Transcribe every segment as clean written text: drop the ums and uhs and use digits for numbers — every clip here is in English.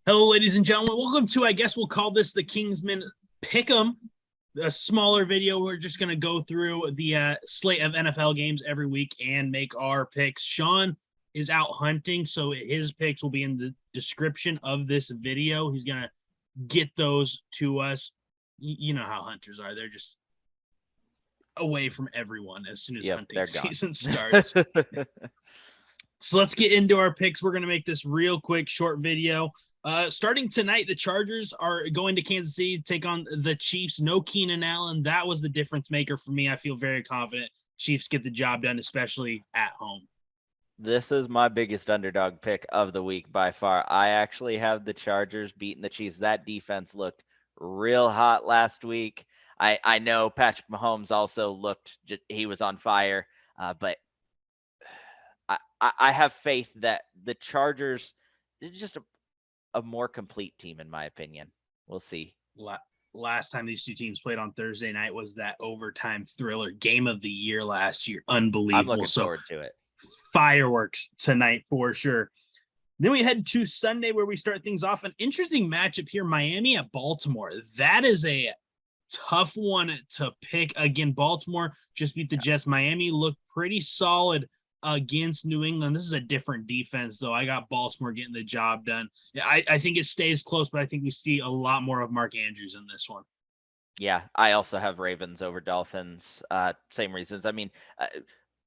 Hello, ladies and gentlemen. Welcome to, I guess we'll call this the Kingsmen Pick'em, a smaller video. We're just going to go through the slate of NFL games every week and make our picks. Sean is out hunting, so his picks will be in the description of this video. He's going to get those to us. You know how hunters are. They're just away from everyone as soon as hunting season starts. So let's get into our picks. We're going to make this real quick, short video. Starting tonight, the Chargers are going to Kansas City to take on the Chiefs. No Keenan Allen. That was the difference maker for me. I feel very confident Chiefs get the job done, especially at home. This is my biggest underdog pick of the week by far. I actually have the Chargers beating the Chiefs. That defense looked real hot last week. I know Patrick Mahomes also looked, he was on fire, but I have faith that the Chargers is just a more complete team, in my opinion. We'll see. Last time these two teams played on Thursday night was that overtime thriller game of the year last year. Unbelievable. I'm looking forward to it. Fireworks tonight for sure. Then we head to Sunday where we start things off. An interesting matchup here, Miami at Baltimore. That is a tough one to pick. Again, Baltimore just beat the Jets. Miami looked pretty solid against New England. This is a different defense, though. I got Baltimore getting the job done. I think it stays close, but I think we see a lot more of Mark Andrews in this one. Yeah, I also have Ravens over Dolphins. Same reasons. I mean,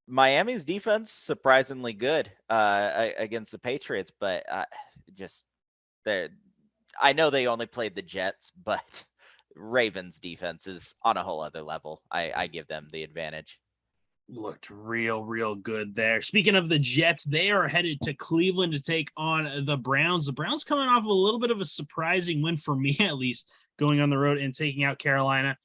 Miami's defense surprisingly good against the Patriots, but I know they only played the Jets, but Ravens defense is on a whole other level. I give them the advantage. Looked real good there. Speaking of the Jets, they are headed to Cleveland to take on the Browns. The Browns coming off of a little bit of a surprising win for me, at least, going on the road and taking out Carolina.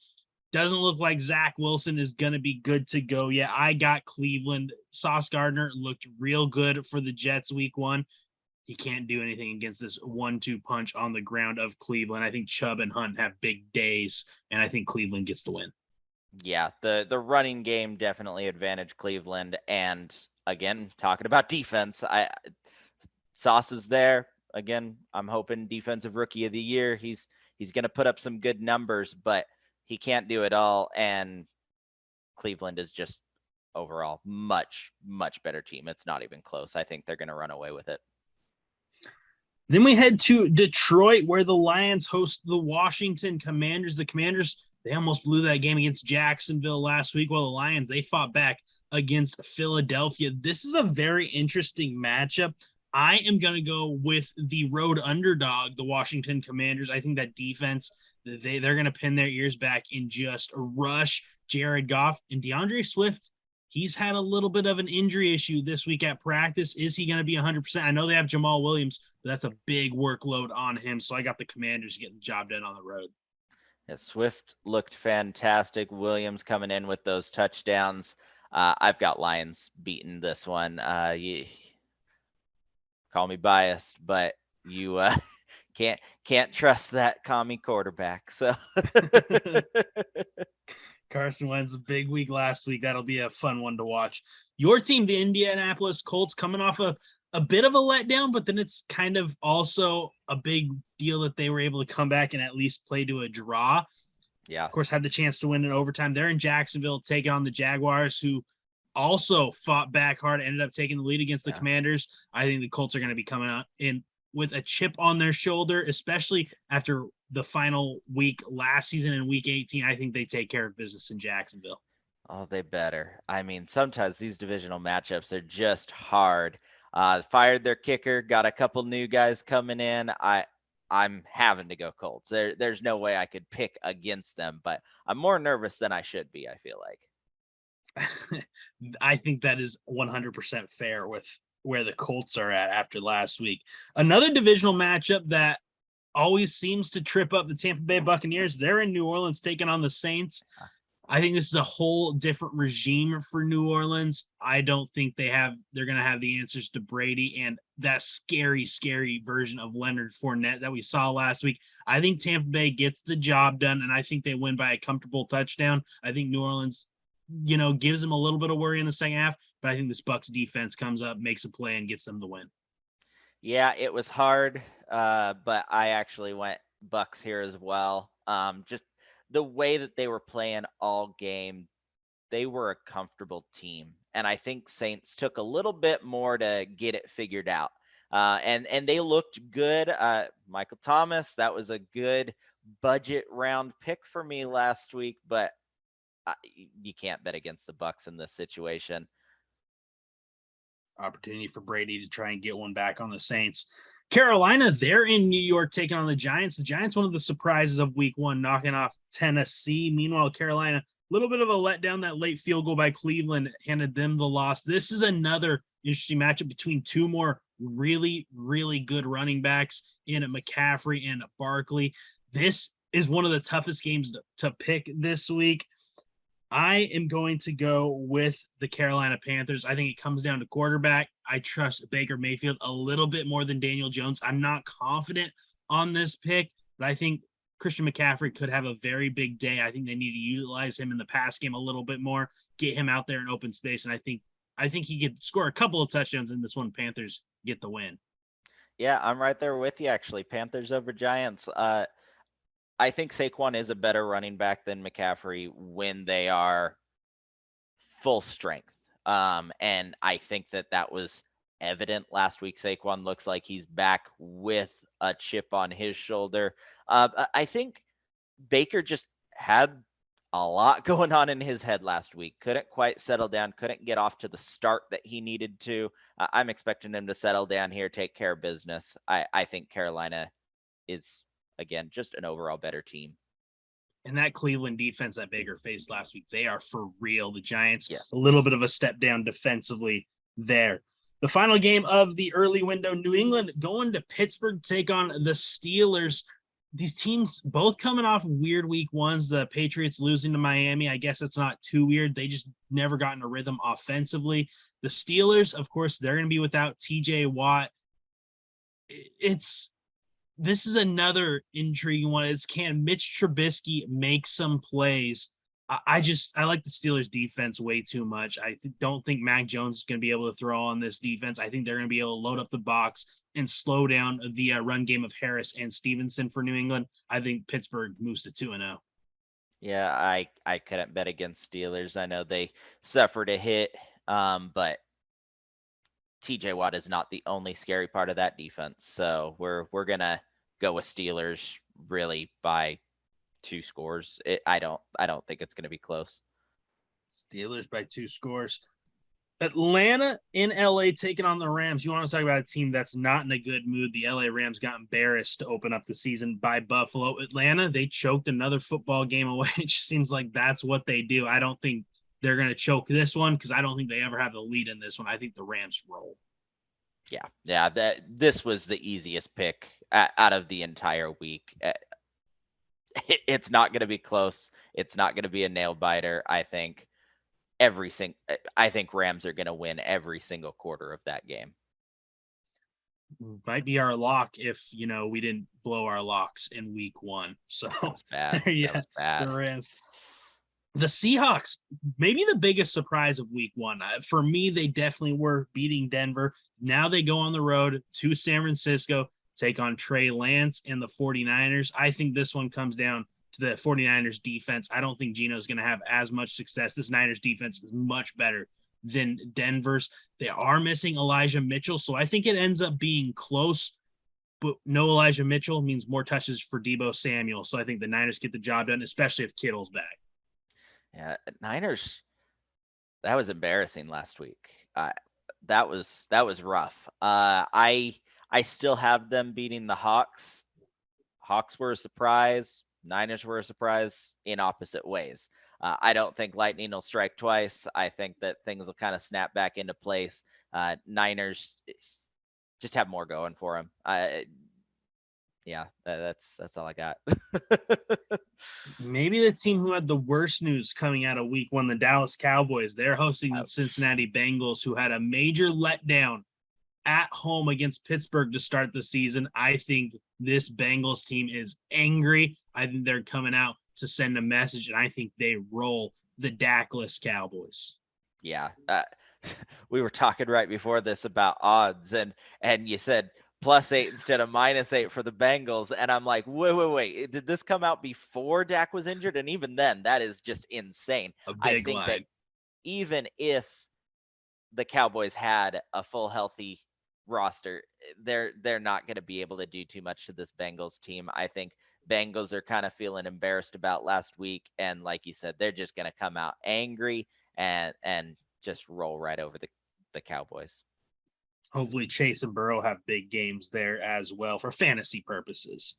Doesn't look like Zach Wilson is going to be good to go yet. I got Cleveland. Sauce Gardner looked real good for the Jets week one. He can't do anything against this 1-2 punch on the ground of Cleveland. I think Chubb and Hunt have big days, and I think Cleveland gets the win. Yeah, the running game definitely advantaged Cleveland. And again, talking about defense, Sauce is there. Again, I'm hoping defensive rookie of the year. He's going to put up some good numbers, but he can't do it all. And Cleveland is just overall much better team. It's not even close. I think they're going to run away with it. Then we head to Detroit, where the Lions host the Washington Commanders. The Commanders, they almost blew that game against Jacksonville last week, while the Lions, they fought back against Philadelphia. This is a very interesting matchup. I am going to go with the road underdog, the Washington Commanders. I think that defense, they're going to pin their ears back and just rush Jared Goff. And DeAndre Swift, he's had a little bit of an injury issue this week at practice. Is he going to be 100%? I know they have Jamal Williams, but that's a big workload on him. So I got the Commanders getting the job done on the road. Yeah, Swift looked fantastic. Williams coming in with those touchdowns. I've got Lions beating this one. Call me biased, but you can't trust that commie quarterback. So Carson Wentz, a big week last week. That'll be a fun one to watch. Your team, the Indianapolis Colts, coming off a bit of a letdown, but then it's kind of also a big deal that they were able to come back and at least play to a draw. Yeah. Of course, had the chance to win in overtime. They're in Jacksonville taking on the Jaguars, who also fought back hard, ended up taking the lead against the Commanders. I think the Colts are going to be coming out in with a chip on their shoulder, especially after the final week last season in week 18. I think they take care of business in Jacksonville. Oh, they better. I mean, sometimes these divisional matchups are just hard. Fired their kicker, got a couple new guys coming in. I'm having to go Colts. There's no way I could pick against them, but I'm more nervous than I should be, I feel like. I think that is 100% fair with where the Colts are at after last week. Another divisional matchup that always seems to trip up the Tampa Bay Buccaneers. They're in New Orleans taking on the Saints. I think this is a whole different regime for New Orleans. I don't think they're going to have the answers to Brady and that scary version of Leonard Fournette that we saw last week. I think Tampa Bay gets the job done, and I think they win by a comfortable touchdown. I think New Orleans, gives them a little bit of worry in the second half, but I think this Bucs defense comes up, makes a play, and gets them the win. Yeah, it was hard, but I actually went Bucks here as well. Just the way that they were playing all game, they were a comfortable team, and I think Saints took a little bit more to get it figured out. And they looked good. Michael Thomas, that was a good budget round pick for me last week, but you can't bet against the Bucks in this situation. Opportunity for Brady to try and get one back on the Saints. Carolina, they're in New York taking on the Giants. The Giants, one of the surprises of week one, knocking off Tennessee. Meanwhile, Carolina, a little bit of a letdown. That late field goal by Cleveland handed them the loss. This is another interesting matchup between two more really, really good running backs in McCaffrey and Barkley. This is one of the toughest games to pick this week. I am going to go with the Carolina Panthers. I think it comes down to quarterback. I trust Baker Mayfield a little bit more than Daniel Jones. I'm not confident on this pick, but I think Christian McCaffrey could have a very big day. I think they need to utilize him in the pass game a little bit more, get him out there in open space, and I think he could score a couple of touchdowns in this one. Panthers get the win. Yeah, I'm right there with you, actually. Panthers over Giants. I think Saquon is a better running back than McCaffrey when they are full strength. And I think that was evident last week. Saquon looks like he's back with a chip on his shoulder. I think Baker just had a lot going on in his head last week. Couldn't quite settle down, couldn't get off to the start that he needed to. I'm expecting him to settle down here, take care of business. I think Carolina is, again, just an overall better team. And that Cleveland defense that Baker faced last week, they are for real. The Giants, yes, a little bit of a step down defensively there. The final game of the early window, New England going to Pittsburgh to take on the Steelers. These teams both coming off weird week ones. The Patriots losing to Miami. I guess it's not too weird. They just never got in a rhythm offensively. The Steelers, of course, they're going to be without TJ Watt. This is another intriguing one. Can Mitch Trubisky make some plays? I like the Steelers defense way too much. I don't think Mac Jones is going to be able to throw on this defense. I think they're going to be able to load up the box and slow down the run game of Harris and Stevenson for New England. I think Pittsburgh moves to 2-0. Yeah, I couldn't bet against Steelers. I know they suffered a hit, but TJ Watt is not the only scary part of that defense. So we're gonna go with Steelers really by 2 scores. I don't think it's gonna be close. Steelers by 2 scores. Atlanta in LA taking on the Rams. You want to talk about a team that's not in a good mood. The LA Rams got embarrassed to open up the season by Buffalo. Atlanta, they choked another football game away. It just seems like that's what they do. I don't think they're going to choke this one because I don't think they ever have the lead in this one. I think the Rams roll. Yeah. This was the easiest pick out of the entire week. It's not going to be close. It's not going to be a nail biter. I think Rams are going to win every single quarter of that game. Might be our lock if we didn't blow our locks in week one. So that was bad. Yeah, that was bad. The Rams. The Seahawks, maybe the biggest surprise of week one. For me, they definitely were beating Denver. Now they go on the road to San Francisco, take on Trey Lance and the 49ers. I think this one comes down to the 49ers defense. I don't think Geno's going to have as much success. This Niners defense is much better than Denver's. They are missing Elijah Mitchell, so I think it ends up being close. But no Elijah Mitchell means more touches for Deebo Samuel. So I think the Niners get the job done, especially if Kittle's back. Yeah, Niners, that was embarrassing last week. That was rough. I still have them beating the Hawks. Hawks were a surprise. Niners were a surprise in opposite ways. I don't think lightning will strike twice. I think that things will kind of snap back into place. Niners just have more going for them. That's all I got. Maybe the team who had the worst news coming out of week one, the Dallas Cowboys. They're hosting the Cincinnati Bengals, who had a major letdown at home against Pittsburgh to start the season. I think this Bengals team is angry. I think they're coming out to send a message, and I think they roll the Dakless Cowboys. Yeah. We were talking right before this about odds, and you said, +8 instead of -8 for the Bengals. And I'm like, wait. Did this come out before Dak was injured? And even then, that is just insane. A I big think that line. even if the Cowboys had a full healthy roster, they're not going to be able to do too much to this Bengals team. I think Bengals are kind of feeling embarrassed about last week, and like you said, they're just going to come out angry and just roll right over the Cowboys. Hopefully Chase and Burrow have big games there as well for fantasy purposes.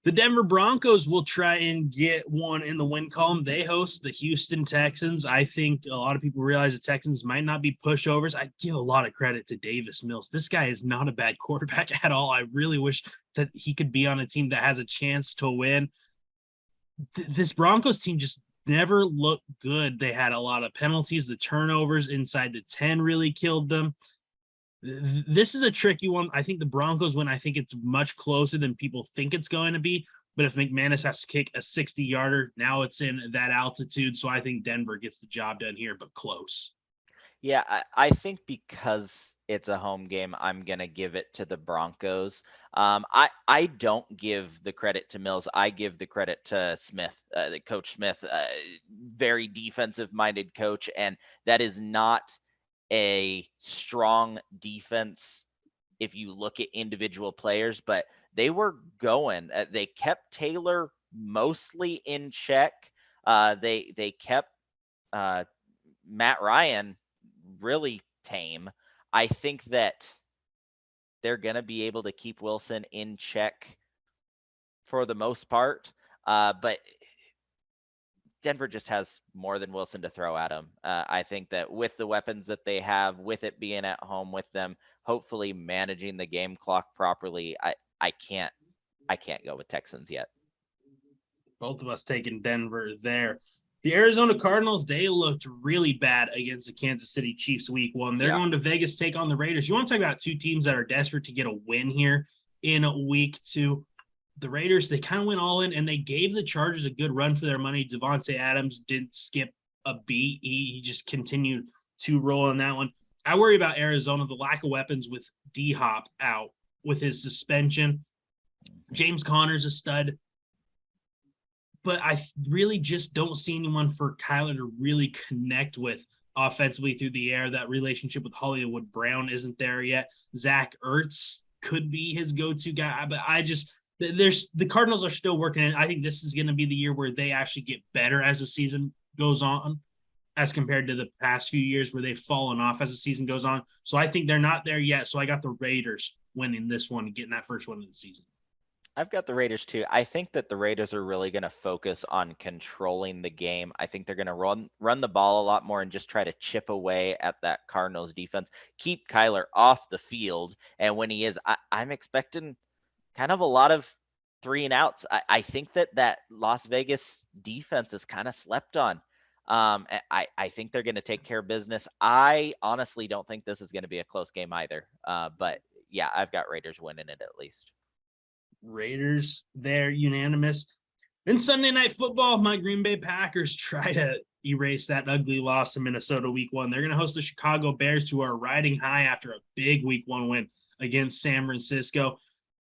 The Denver Broncos will try and get one in the win column. They host the Houston Texans. I think a lot of people realize the Texans might not be pushovers. I give a lot of credit to Davis Mills. This guy is not a bad quarterback at all. I really wish that he could be on a team that has a chance to win. This Broncos team just never looked good. They had a lot of penalties. The turnovers inside the 10 really killed them. This is a tricky one. I think the Broncos win. I think it's much closer than people think it's going to be. But if McManus has to kick a 60-yarder, now it's in that altitude. So I think Denver gets the job done here, but close. Yeah, I think because it's a home game, I'm gonna give it to the Broncos. I don't give the credit to Mills. I give the credit to Smith, the Coach Smith, very defensive-minded coach, and that is not a strong defense if you look at individual players, but they were going. They kept Taylor mostly in check. They kept Matt Ryan really tame. I think that they're going to be able to keep Wilson in check for the most part. But Denver just has more than Wilson to throw at him. I think that with the weapons that they have, with it being at home with them, hopefully managing the game clock properly, I can't go with Texans yet. Both of us taking Denver there. The Arizona Cardinals, they looked really bad against the Kansas City Chiefs week one. They're going to Vegas, take on the Raiders. You want to talk about two teams that are desperate to get a win here in week two. The Raiders, they kind of went all in, and they gave the Chargers a good run for their money. Devontae Adams didn't skip a beat. He just continued to roll on that one. I worry about Arizona, the lack of weapons with D-Hop out with his suspension. James Conner's a stud, but I really just don't see anyone for Kyler to really connect with offensively through the air. That relationship with Hollywood Brown isn't there yet. Zach Ertz could be his go-to guy, but the Cardinals are still working in. I think this is going to be the year where they actually get better as the season goes on, as compared to the past few years where they've fallen off as the season goes on. So I think they're not there yet. So I got the Raiders winning this one and getting that first one of the season. I've got the Raiders too. I think that the Raiders are really going to focus on controlling the game. I think they're going to run the ball a lot more and just try to chip away at that Cardinals defense, keep Kyler off the field. And when he is, I'm expecting kind of a lot of 3 and outs. I think that Las Vegas defense is kind of slept on. I think they're going to take care of business. I honestly don't think this is going to be a close game either. But yeah, I've got Raiders winning it at least. Raiders, they're unanimous. Then Sunday Night Football, my Green Bay Packers try to erase that ugly loss to Minnesota week one. They're going to host the Chicago Bears, who are riding high after a big week one win against San Francisco.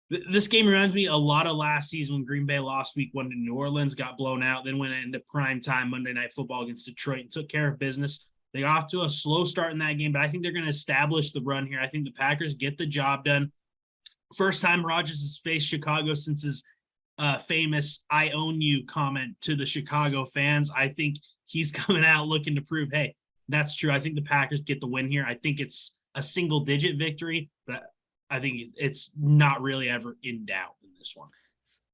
This game reminds me a lot of last season when Green Bay lost week one to New Orleans, got blown out, then went into prime time Monday Night Football against Detroit and took care of business. They got off to a slow start in that game, but I think they're going to establish the run here. I think the Packers get the job done. First time Rodgers has faced Chicago since his famous "I own you" comment to the Chicago fans. I think he's coming out looking to prove, hey, that's true. I think the Packers get the win here. I think it's a single-digit victory, but I think it's not really ever in doubt in this one.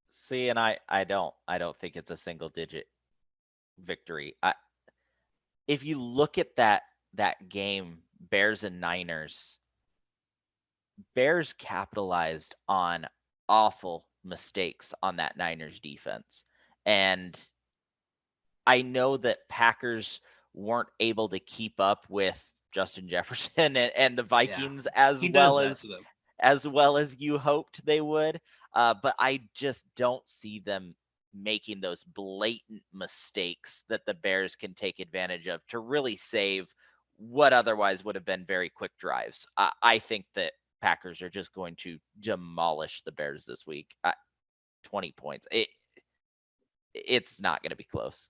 See, and I don't think it's a single-digit victory. If you look at that game, Bears and Niners, Bears capitalized on awful mistakes on that Niners defense. And I know that Packers weren't able to keep up with Justin Jefferson and the Vikings as well as you hoped they would. But I just don't see them making those blatant mistakes that the Bears can take advantage of to really save what otherwise would have been very quick drives. I think that Packers are just going to demolish the Bears this week. 20 points. It's not going to be close.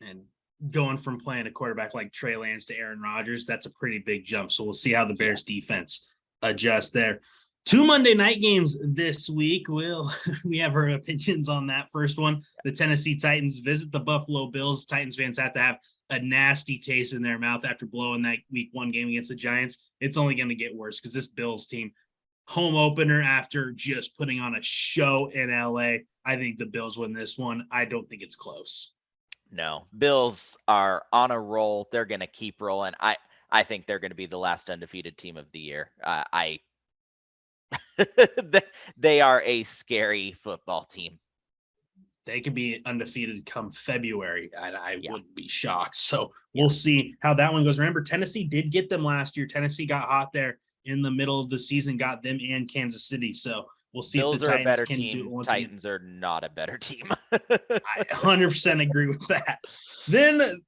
And going from playing a quarterback like Trey Lance to Aaron Rodgers, that's a pretty big jump. So we'll see how the Bears defense adjusts there. 2 Monday night games this week. We have our opinions on that. First one, the Tennessee Titans visit the Buffalo Bills. Titans fans have to have a nasty taste in their mouth after blowing that week 1 game against the Giants. It's only going to get worse because this Bills team, home opener after just putting on a show in LA. I think the Bills win this one. I don't think it's close. No, Bills are on a roll. They're going to keep rolling. I think they're going to be the last undefeated team of the year. They are a scary football team. They could be undefeated come February, and I wouldn't be shocked. So we'll see how that one goes. Remember, Tennessee did get them last year. Tennessee got hot there in the middle of the season, got them and Kansas City. So we'll see Bills if the are Titans a better can team. do it once Titans again. are not a better team. I 100% agree with that. Then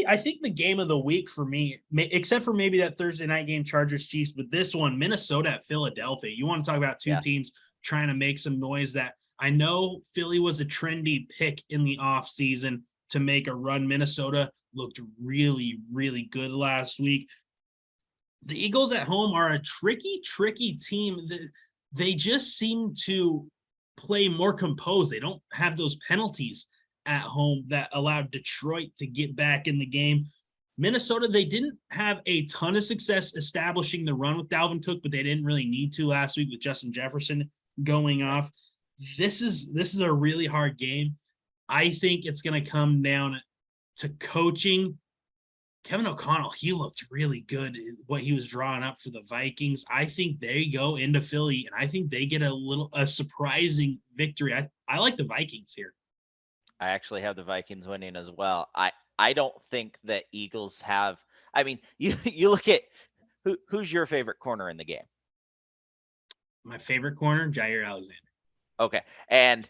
I think the game of the week for me, except for maybe that Thursday night game, Chargers Chiefs, but this one, Minnesota at Philadelphia. You want to talk about two teams trying to make some noise. That I know Philly was a trendy pick in the offseason to make a run. Minnesota looked really, really good last week. The Eagles at home are a tricky team. They just seem to play more composed. They don't have those penalties at home that allowed Detroit to get back in the game. Minnesota, they didn't have a ton of success establishing the run with Dalvin Cook, but they didn't really need to last week with Justin Jefferson going off. This is a really hard game. I think it's going to come down to coaching. Kevin O'Connell, he looked really good what he was drawing up for the Vikings. I think they go into Philly, and I think they get a surprising victory. I like the Vikings here. I actually have the Vikings winning as well. I don't think that Eagles have. I mean, you look at who's your favorite corner in the game? My favorite corner, Jair Alexander. Okay, and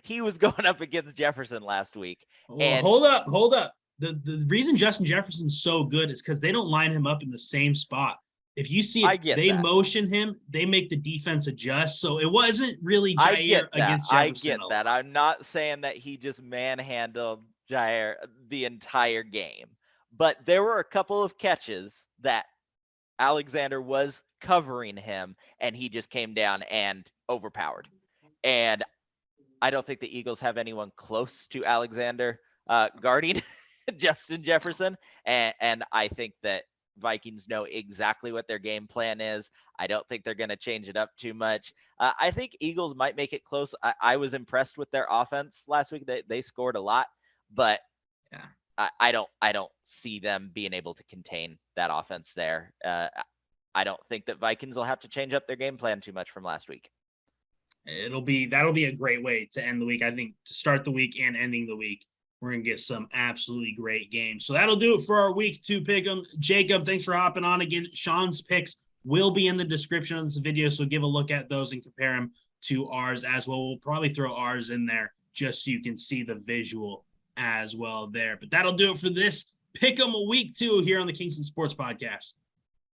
he was going up against Jefferson last week. Well, and hold up. The reason Justin Jefferson's so good is because they don't line him up in the same spot. If you see they motion him, they make the defense adjust. So it wasn't really Jair against Jefferson. I get that. I'm not saying that he just manhandled Jair the entire game. But there were a couple of catches that Alexander was covering him, and he just came down and overpowered. And I don't think the Eagles have anyone close to Alexander guarding Justin Jefferson. And I think that Vikings know exactly what their game plan is. I don't think they're going to change it up too much. I think Eagles might make it close. I was impressed with their offense last week. They scored a lot, but I don't see them being able to contain that offense there. I don't think that Vikings will have to change up their game plan too much from last week. That'll be a great way to end the week. I think to start the week and ending the week, we're going to get some absolutely great games. So that'll do it for our week 2 pick'em. Jacob, thanks for hopping on again. Sean's picks will be in the description of this video, so give a look at those and compare them to ours as well. We'll probably throw ours in there just so you can see the visual as well there. But that'll do it for this pick'em week 2 here on the Kingsmen Sports Podcast.